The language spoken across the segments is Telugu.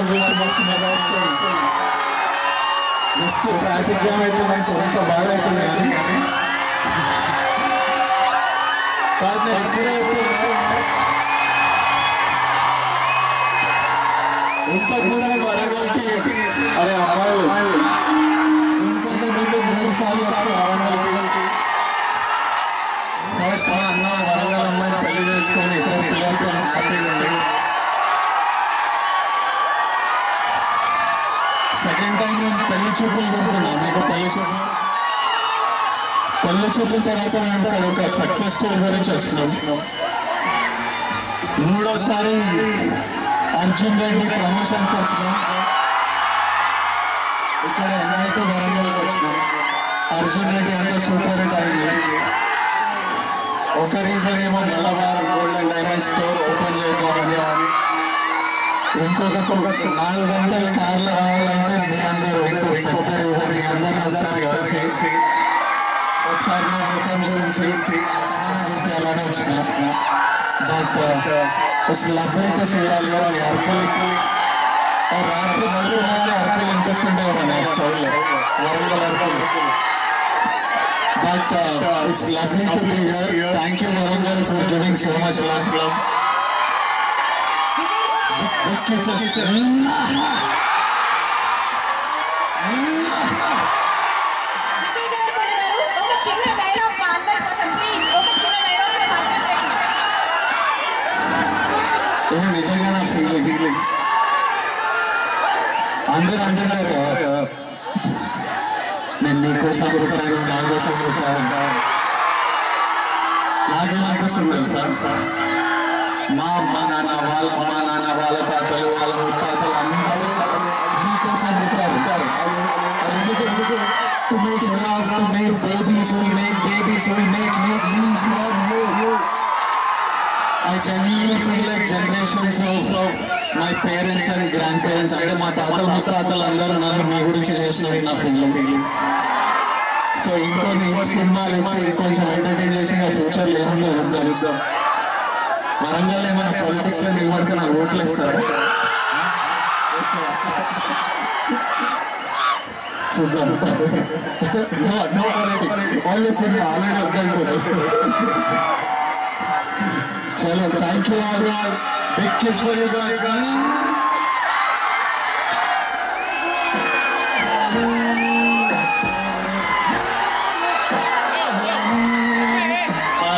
వాళ్ళ గురించి మస్తు మజా వస్తుంది. జస్ట్ ట్రాఫిక్ జామ్ అయితే నాకు ఎంత బాధ అవుతుంది కానీ కాదు నేను ఇప్పుడే ఇంతకుముందు వరంగల్కి అరే అమ్మాయిలు ఇంకొంత ముందు 3 సార్లు వచ్చిన వరంగల్కి. ఫస్ట్ మా అన్న వరంగల్ అమ్మాయిని పెళ్లి చేసుకొని ఇతర పిల్లలతో హ్యాపీగా ఉంది. సెకండ్ టైం నేను పెళ్లి చూపులు కొడుతున్నా. మీకు పెళ్లి చూపుల తర్వాత మేము ఇక్కడ ఒక సక్సెస్ స్టోరీ గురించి వచ్చినాం. మూడోసారి అర్జున్ రెడ్డి ప్రమోషన్స్ వచ్చినాం. ఇక్కడ ఎన్నైతే వరంగల్కి వచ్చినాం. అర్జున్ రెడ్డి అంటే సూపర్ హిట్ అయింది. ఒక రీజన్ ఏమో నెలవారు gold and diamond store open చేయకపోవాలి. ఇంకొక 4 గంటల కార్లు రావాలంటే మీ అందరూ ఇంకొక రీజన్ మీ అందరినీ ఒకసారి కలిసి ఒకసారి నా ముఖం గురించి అలానే వచ్చిన. బట్ లగ్జరీగా చూడాలి కదా మీ అర్పులకి రాత్రి నడుపునే అర్పులు వినిపిస్తుండే మన చౌల్లో Warangal అర్పులు. But it's lovely to be here. Thank you, Warangal, for giving so much love. Big kisses. నిజంగా నా ఫీలింగ్ అందరూ అంటున్నారు నేను నీకోసం పుట్టాను నా కోసం పుట్టాను. నాకేమనిపిస్తుంది సార్ మా అమ్మ నాన్న వాళ్ళ తాతలు వాళ్ళ ముత్తాతలు అందరూ నీకోసం పుట్టారు. To make love, to make babies, we make me from you. I genuinely feel like generations of my parents and grandparents అంటే మా తాతలు ముత్తాతలు అందరూ నన్ను మీ గురించి చేసినవి నా ఫీలింగ్. సో ఇంకొన్ని సినిమాలు వచ్చి కొంచెం ఎంటర్టైన్ చేసి నా ఫ్యూచర్లో ఏముందో జరుగుతాం. వరంగల్ ఏమైనా పాలిటిక్స్ లో నిలబడితే నాకు ఓట్లు ఇస్తారు. చూద్దాం. No politics, only cinema already వద్దనుకోలేదు. చలో, thank you all. Big kiss for you guys.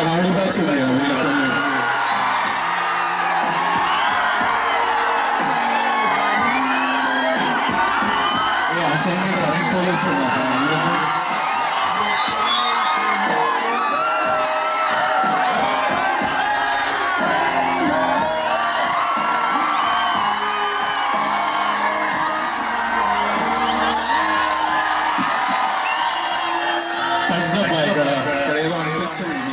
Rowdy batch ఉంది అసెంబ్లీ కరెక్ట్ పోలీస్ ఇక్కడ ఏదో అనిపిస్తుంది.